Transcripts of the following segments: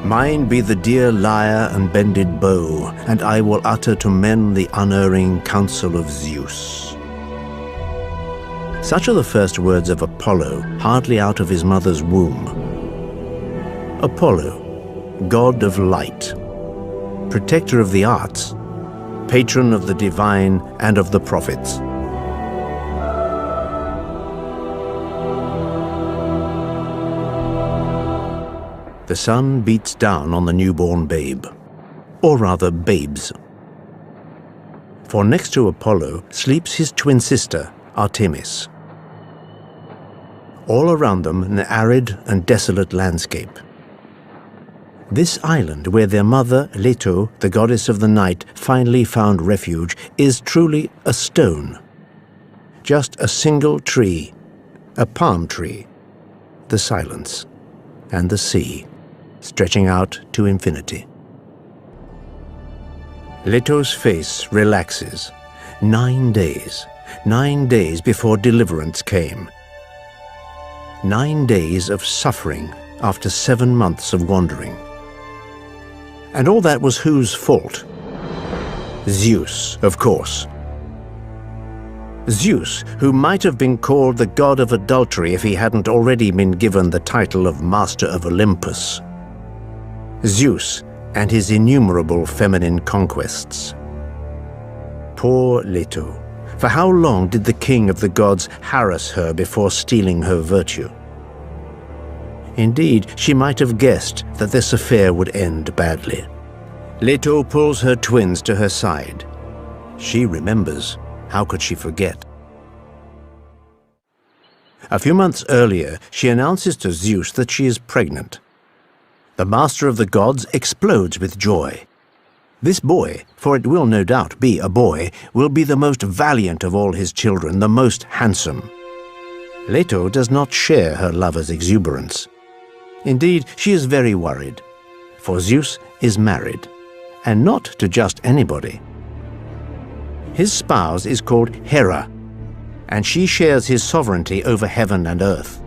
Mine be the dear lyre and bended bow, and I will utter to men the unerring counsel of Zeus. Such are the first words of Apollo, hardly out of his mother's womb. Apollo, god of light, protector of the arts, patron of the divine and of the prophets. The sun beats down on the newborn babe, or rather babes. For next to Apollo sleeps his twin sister, Artemis. All around them an arid and desolate landscape. This island where their mother, Leto, the goddess of the night, finally found refuge, is truly a stone. Just a single tree, a palm tree, the silence, and the sea, stretching out to infinity. Leto's face relaxes. 9 days before deliverance came. 9 days of suffering after 7 months of wandering. And all that was whose fault? Zeus, of course. Zeus, who might have been called the god of adultery if he hadn't already been given the title of Master of Olympus. Zeus and his innumerable feminine conquests. Poor Leto. For how long did the king of the gods harass her before stealing her virtue? Indeed, she might have guessed that this affair would end badly. Leto pulls her twins to her side. She remembers. How could she forget? A few months earlier, she announces to Zeus that she is pregnant. The master of the gods explodes with joy. This boy, for it will no doubt be a boy, will be the most valiant of all his children, the most handsome. Leto does not share her lover's exuberance. Indeed, she is very worried, for Zeus is married, and not to just anybody. His spouse is called Hera, and she shares his sovereignty over heaven and earth.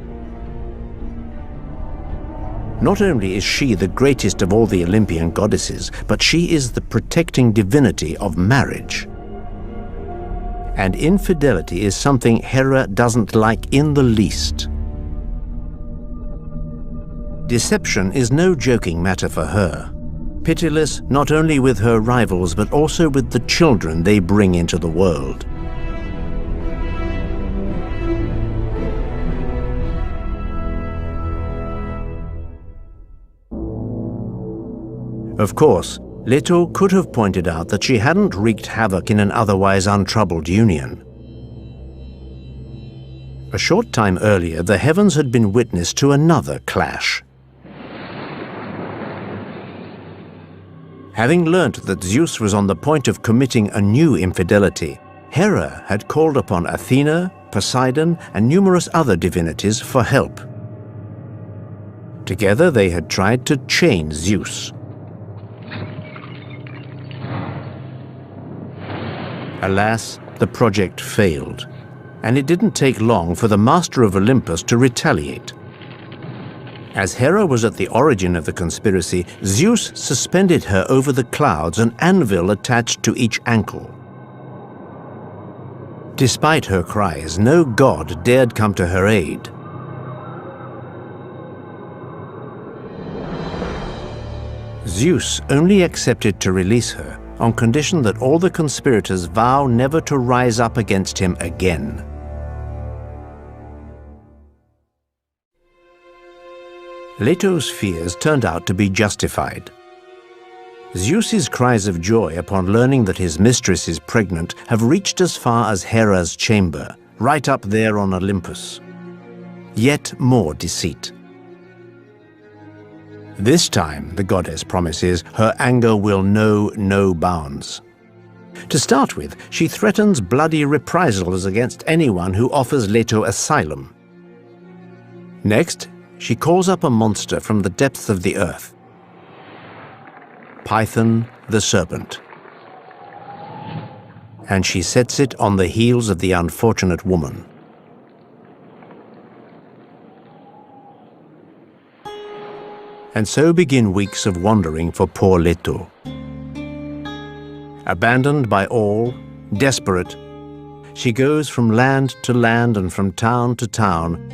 Not only is she the greatest of all the Olympian goddesses, but she is the protecting divinity of marriage. And infidelity is something Hera doesn't like in the least. Deception is no joking matter for her, pitiless not only with her rivals but also with the children they bring into the world. Of course, Leto could have pointed out that she hadn't wreaked havoc in an otherwise untroubled union. A short time earlier, the heavens had been witness to another clash. Having learnt that Zeus was on the point of committing a new infidelity, Hera had called upon Athena, Poseidon, and numerous other divinities for help. Together they had tried to chain Zeus. Alas, the project failed, and it didn't take long for the Master of Olympus to retaliate. As Hera was at the origin of the conspiracy, Zeus suspended her over the clouds, an anvil attached to each ankle. Despite her cries, no god dared come to her aid. Zeus only accepted to release her on condition that all the conspirators vow never to rise up against him again. Leto's fears turned out to be justified. Zeus's cries of joy upon learning that his mistress is pregnant have reached as far as Hera's chamber, right up there on Olympus. Yet more deceit. This time, the goddess promises, her anger will know no bounds. To start with, she threatens bloody reprisals against anyone who offers Leto asylum. Next, she calls up a monster from the depths of the earth. Python the serpent. And she sets it on the heels of the unfortunate woman. And so begin weeks of wandering for poor Leto. Abandoned by all, desperate, she goes from land to land and from town to town,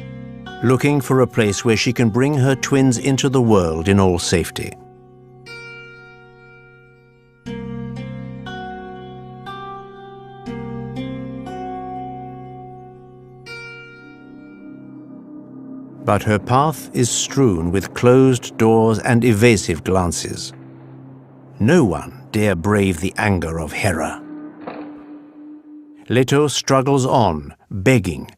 looking for a place where she can bring her twins into the world in all safety. But her path is strewn with closed doors and evasive glances. No one dare brave the anger of Hera. Leto struggles on, begging,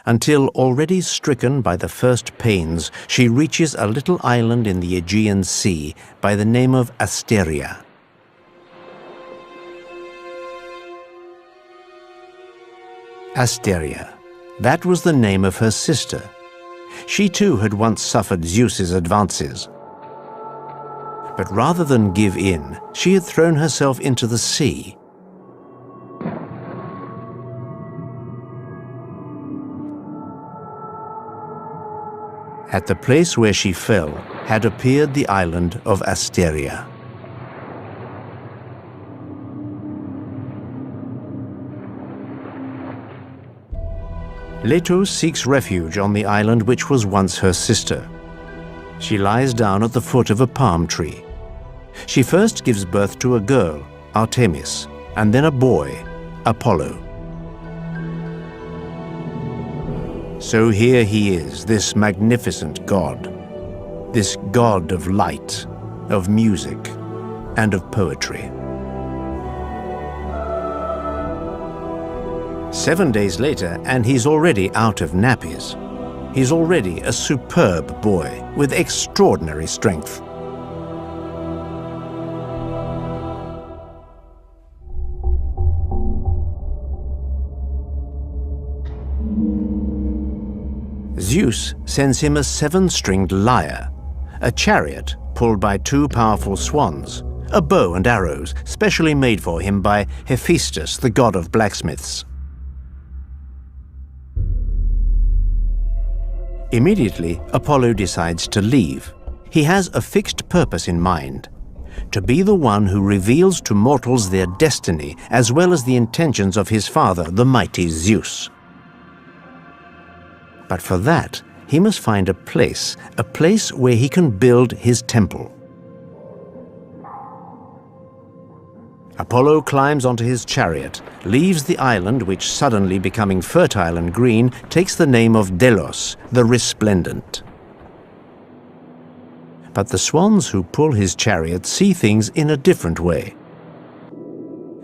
until, already stricken by the first pains, she reaches a little island in the Aegean Sea by the name of Asteria. Asteria, that was the name of her sister. She too had once suffered Zeus's advances. But rather than give in, she had thrown herself into the sea. At the place where she fell had appeared the island of Asteria. Leto seeks refuge on the island which was once her sister. She lies down at the foot of a palm tree. She first gives birth to a girl, Artemis, and then a boy, Apollo. So here he is, this magnificent god, this god of light, of music, and of poetry. 7 days later, and he's already out of nappies. He's already a superb boy with extraordinary strength. Zeus sends him a 7-stringed lyre, a chariot pulled by 2 powerful swans, a bow and arrows specially made for him by Hephaestus, the god of blacksmiths. Immediately, Apollo decides to leave. He has a fixed purpose in mind: to be the one who reveals to mortals their destiny, as well as the intentions of his father, the mighty Zeus. But for that, he must find a place where he can build his temple. Apollo climbs onto his chariot, leaves the island, which, suddenly becoming fertile and green, takes the name of Delos, the Resplendent. But the swans who pull his chariot see things in a different way.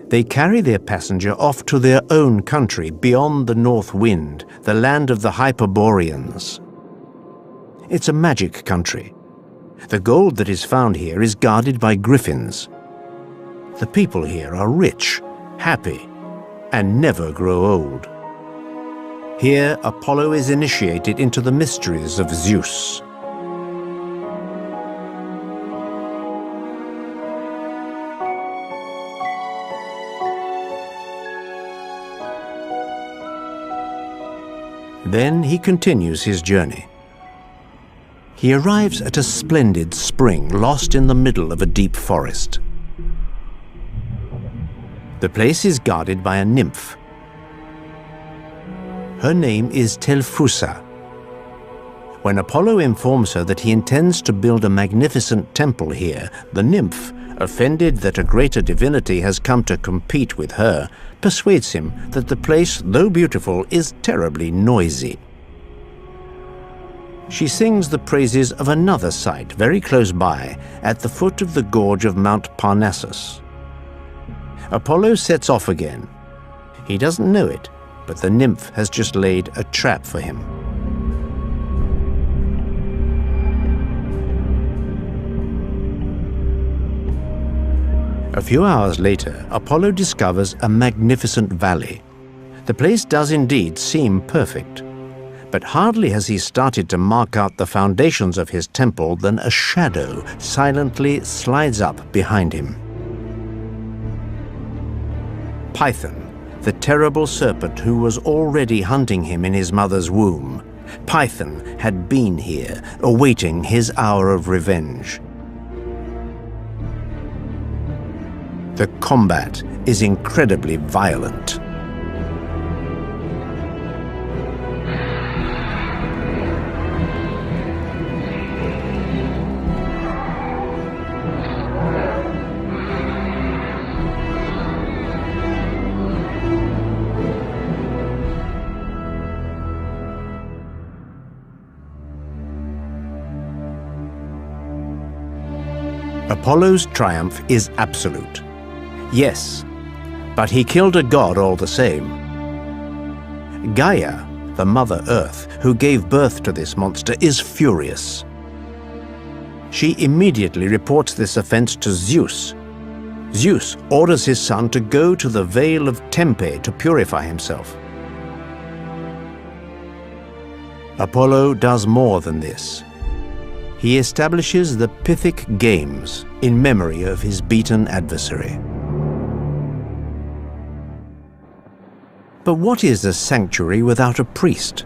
They carry their passenger off to their own country beyond the north wind, the land of the Hyperboreans. It's a magic country. The gold that is found here is guarded by griffins. The people here are rich, happy, and never grow old. Here, Apollo is initiated into the mysteries of Zeus. Then he continues his journey. He arrives at a splendid spring lost in the middle of a deep forest. The place is guarded by a nymph. Her name is Telphusa. When Apollo informs her that he intends to build a magnificent temple here, the nymph, offended that a greater divinity has come to compete with her, persuades him that the place, though beautiful, is terribly noisy. She sings the praises of another site very close by, at the foot of the gorge of Mount Parnassus. Apollo sets off again. He doesn't know it, but the nymph has just laid a trap for him. A few hours later, Apollo discovers a magnificent valley. The place does indeed seem perfect, but hardly has he started to mark out the foundations of his temple than a shadow silently slides up behind him. Python, the terrible serpent who was already hunting him in his mother's womb, Python had been here, awaiting his hour of revenge. The combat is incredibly violent. Apollo's triumph is absolute. Yes, but he killed a god all the same. Gaia, the Mother Earth, who gave birth to this monster, is furious. She immediately reports this offense to Zeus. Zeus orders his son to go to the Vale of Tempe to purify himself. Apollo does more than this. He establishes the Pythic Games in memory of his beaten adversary. But what is a sanctuary without a priest?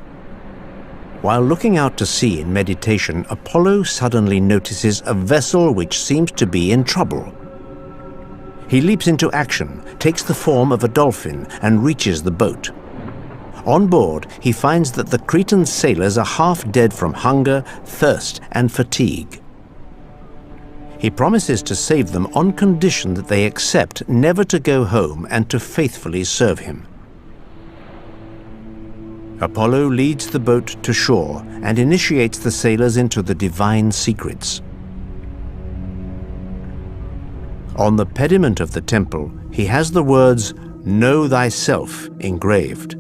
While looking out to sea in meditation, Apollo suddenly notices a vessel which seems to be in trouble. He leaps into action, takes the form of a dolphin, and reaches the boat. On board, he finds that the Cretan sailors are half dead from hunger, thirst, and fatigue. He promises to save them on condition that they accept never to go home and to faithfully serve him. Apollo leads the boat to shore and initiates the sailors into the divine secrets. On the pediment of the temple, he has the words, "Know thyself," engraved.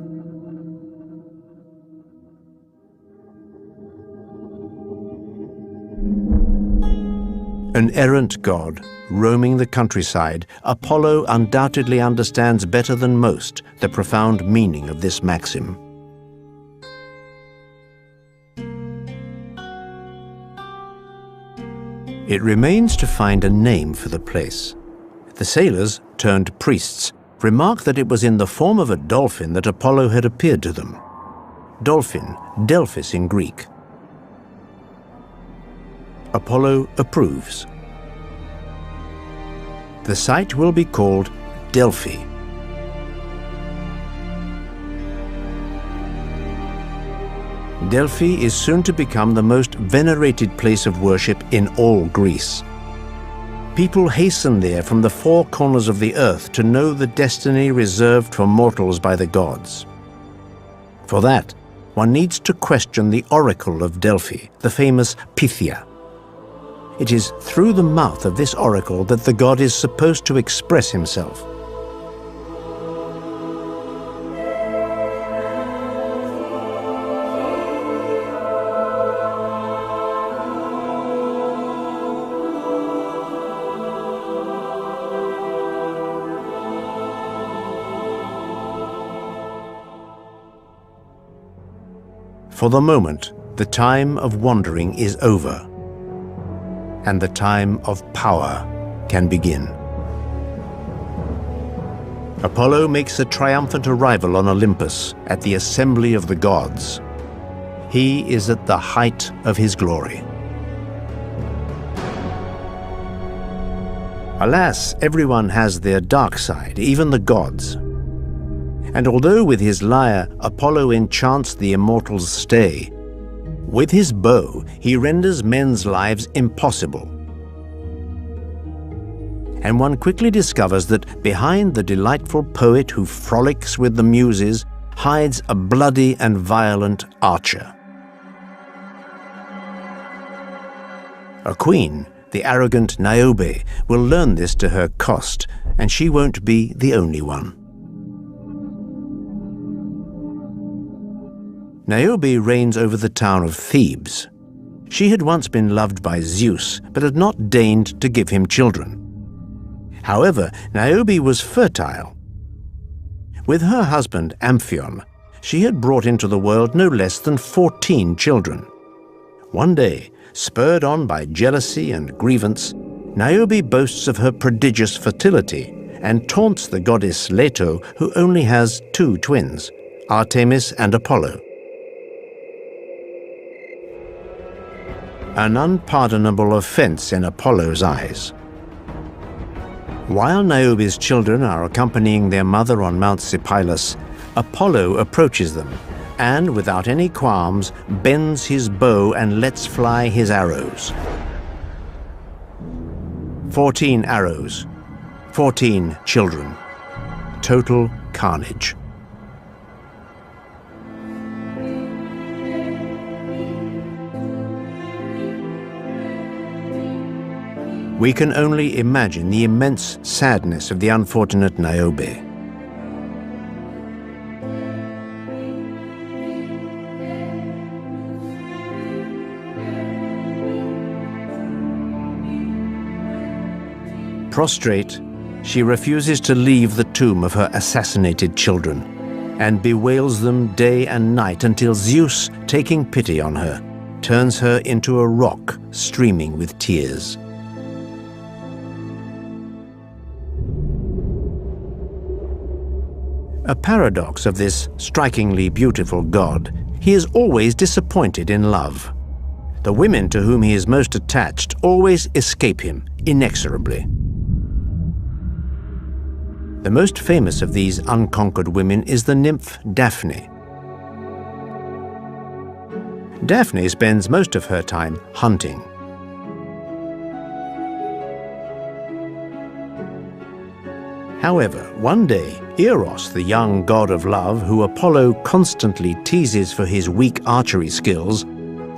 An errant god, roaming the countryside, Apollo undoubtedly understands better than most the profound meaning of this maxim. It remains to find a name for the place. The sailors, turned priests, remark that it was in the form of a dolphin that Apollo had appeared to them. Dolphin, Delphis in Greek. Apollo approves. The site will be called Delphi. Delphi is soon to become the most venerated place of worship in all Greece. People hasten there from the four corners of the earth to know the destiny reserved for mortals by the gods. For that, one needs to question the oracle of Delphi, the famous Pythia. It is through the mouth of this oracle that the god is supposed to express himself. For the moment, the time of wandering is over, and the time of power can begin. Apollo makes a triumphant arrival on Olympus at the assembly of the gods. He is at the height of his glory. Alas, everyone has their dark side, even the gods. And although with his lyre Apollo enchants the immortals' stay, with his bow he renders men's lives impossible. And one quickly discovers that behind the delightful poet who frolics with the muses hides a bloody and violent archer. A queen, the arrogant Niobe, will learn this to her cost, and she won't be the only one. Niobe reigns over the town of Thebes. She had once been loved by Zeus, but had not deigned to give him children. However, Niobe was fertile. With her husband Amphion, she had brought into the world no less than 14 children. One day, spurred on by jealousy and grievance, Niobe boasts of her prodigious fertility and taunts the goddess Leto, who only has 2 twins, Artemis and Apollo. an unpardonable offense in Apollo's eyes. While Niobe's children are accompanying their mother on Mount Sipylus, Apollo approaches them and, without any qualms, bends his bow and lets fly his arrows. 14 arrows, 14 children. Total carnage. We can only imagine the immense sadness of the unfortunate Niobe. Prostrate, she refuses to leave the tomb of her assassinated children and bewails them day and night until Zeus, taking pity on her, turns her into a rock streaming with tears. A paradox of this strikingly beautiful god, he is always disappointed in love. The women to whom he is most attached always escape him inexorably. The most famous of these unconquered women is the nymph Daphne. Daphne spends most of her time hunting. However, one day, Eros, the young god of love, who Apollo constantly teases for his weak archery skills,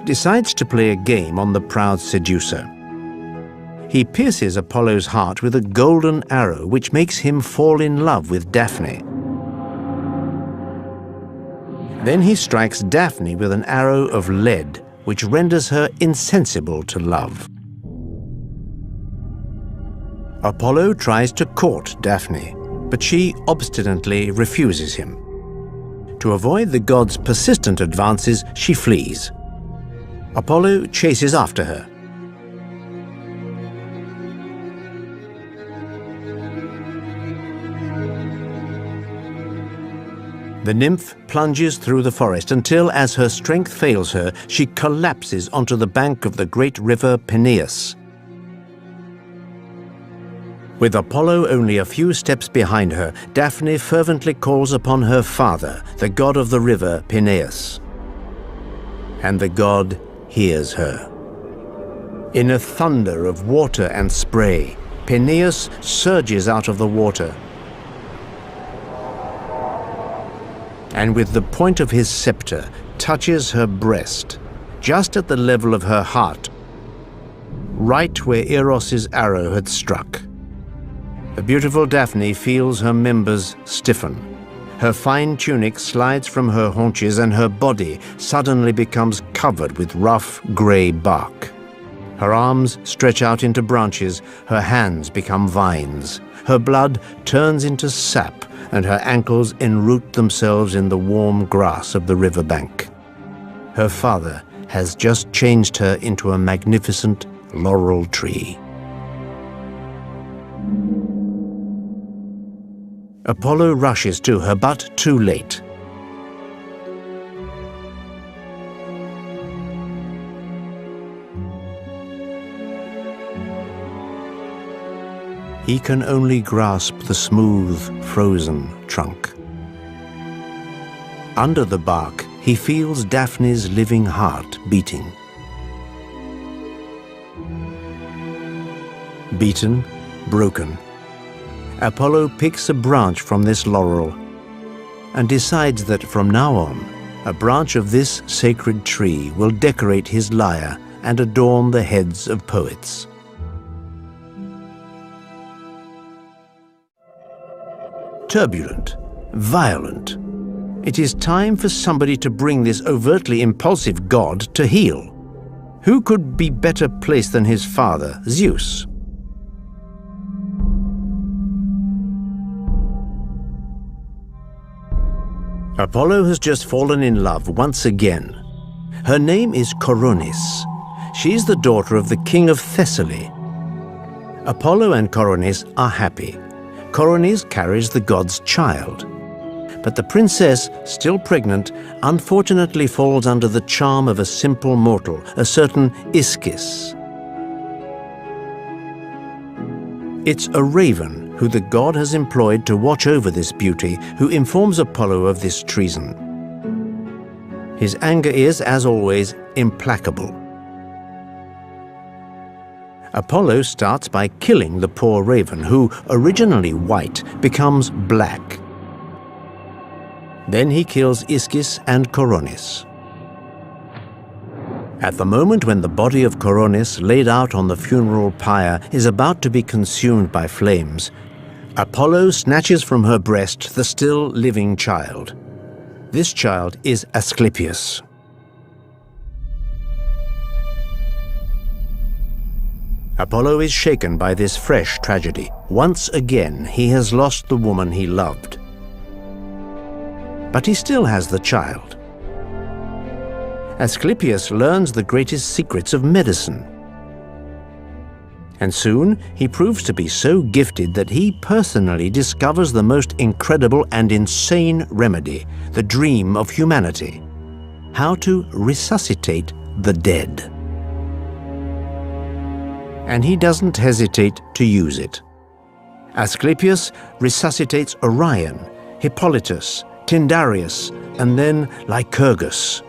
decides to play a game on the proud seducer. He pierces Apollo's heart with a golden arrow, which makes him fall in love with Daphne. Then he strikes Daphne with an arrow of lead, which renders her insensible to love. Apollo tries to court Daphne, but she obstinately refuses him. To avoid the god's persistent advances, she flees. Apollo chases after her. The nymph plunges through the forest until, as her strength fails her, she collapses onto the bank of the great river Peneus. With Apollo only a few steps behind her, Daphne fervently calls upon her father, the god of the river Peneus. And the god hears her. In a thunder of water and spray, Peneus surges out of the water, and with the point of his scepter touches her breast, just at the level of her heart, right where Eros's arrow had struck. The beautiful Daphne feels her members stiffen. Her fine tunic slides from her haunches and her body suddenly becomes covered with rough grey bark. Her arms stretch out into branches, her hands become vines. Her blood turns into sap, and her ankles enroot themselves in the warm grass of the riverbank. Her father has just changed her into a magnificent laurel tree. Apollo rushes to her, but too late. He can only grasp the smooth, frozen trunk. Under the bark, he feels Daphne's living heart beating. Beaten, broken, Apollo picks a branch from this laurel and decides that from now on, a branch of this sacred tree will decorate his lyre and adorn the heads of poets. Turbulent, violent. It is time for somebody to bring this overtly impulsive god to heel. Who could be better placed than his father, Zeus? Apollo has just fallen in love once again. Her name is Coronis. She's the daughter of the king of Thessaly. Apollo and Coronis are happy. Coronis carries the god's child. but the princess, still pregnant, unfortunately falls under the charm of a simple mortal, a certain Ischys. It's a raven who the god has employed to watch over this beauty who informs Apollo of this treason. His anger is, as always, implacable. Apollo starts by killing the poor raven, who, originally white, becomes black. Then he kills Ischys and Coronis. At the moment when the body of Coronis, laid out on the funeral pyre, is about to be consumed by flames, Apollo snatches from her breast the still living child. This child is Asclepius. Apollo is shaken by this fresh tragedy. Once again, he has lost the woman he loved. But he still has the child. Asclepius learns the greatest secrets of medicine. And soon, he proves to be so gifted that he personally discovers the most incredible and insane remedy, the dream of humanity: how to resuscitate the dead. And he doesn't hesitate to use it. Asclepius resuscitates Orion, Hippolytus, Tyndareus, and then Lycurgus.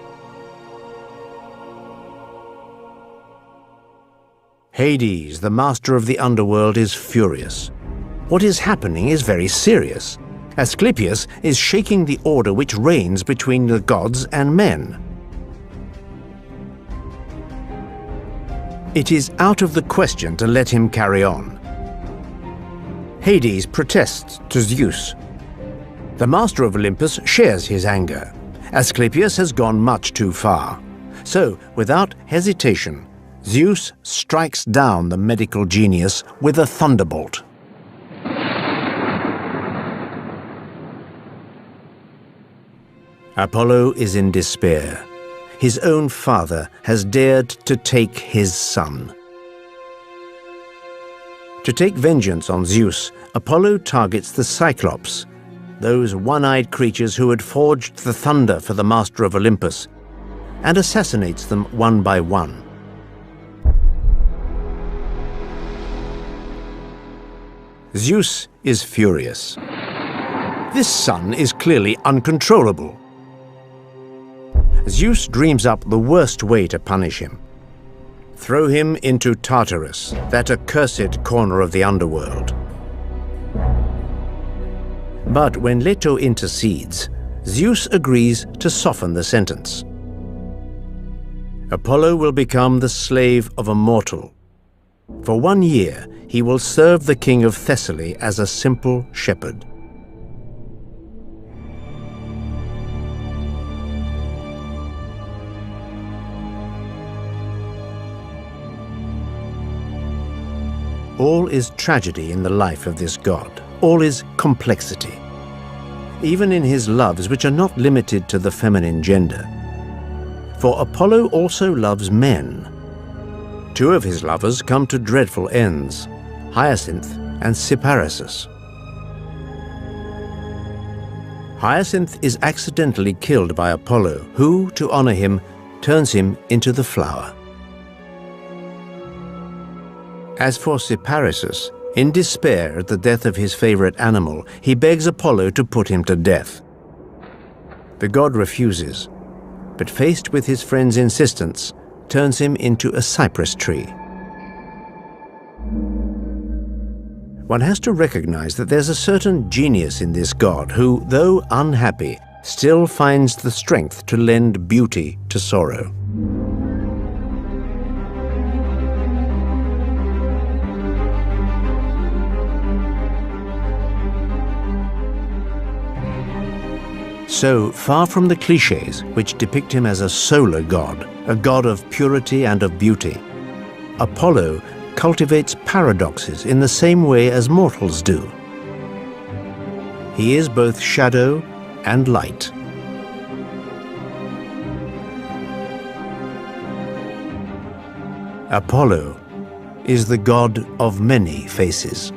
Hades, the master of the underworld, is furious. What is happening is very serious. Asclepius is shaking the order which reigns between the gods and men. It is out of the question to let him carry on. Hades protests to Zeus. The master of Olympus shares his anger. Asclepius has gone much too far. So, without hesitation, Zeus strikes down the medical genius with a thunderbolt. Apollo is in despair. His own father has dared to take his son. To take vengeance on Zeus, Apollo targets the Cyclops, those one-eyed creatures who had forged the thunder for the master of Olympus, and assassinates them one by one. Zeus is furious. This son is clearly uncontrollable. Zeus dreams up the worst way to punish him. Throw him into Tartarus, that accursed corner of the underworld. But when Leto intercedes, Zeus agrees to soften the sentence. Apollo will become the slave of a mortal. For 1 year, he will serve the king of Thessaly as a simple shepherd. All is tragedy in the life of this god. All is complexity. Even in his loves, which are not limited to the feminine gender. For Apollo also loves men. 2 of his lovers come to dreadful ends, Hyacinth and Cyparissus. Hyacinth is accidentally killed by Apollo, who, to honor him, turns him into the flower. As for Cyparissus, in despair at the death of his favorite animal, he begs Apollo to put him to death. The god refuses, but faced with his friend's insistence, turns him into a cypress tree. One has to recognize that there's a certain genius in this god who, though unhappy, still finds the strength to lend beauty to sorrow. So, far from the clichés which depict him as a solar god, a god of purity and of beauty, Apollo cultivates paradoxes in the same way as mortals do. He is both shadow and light. Apollo is the god of many faces.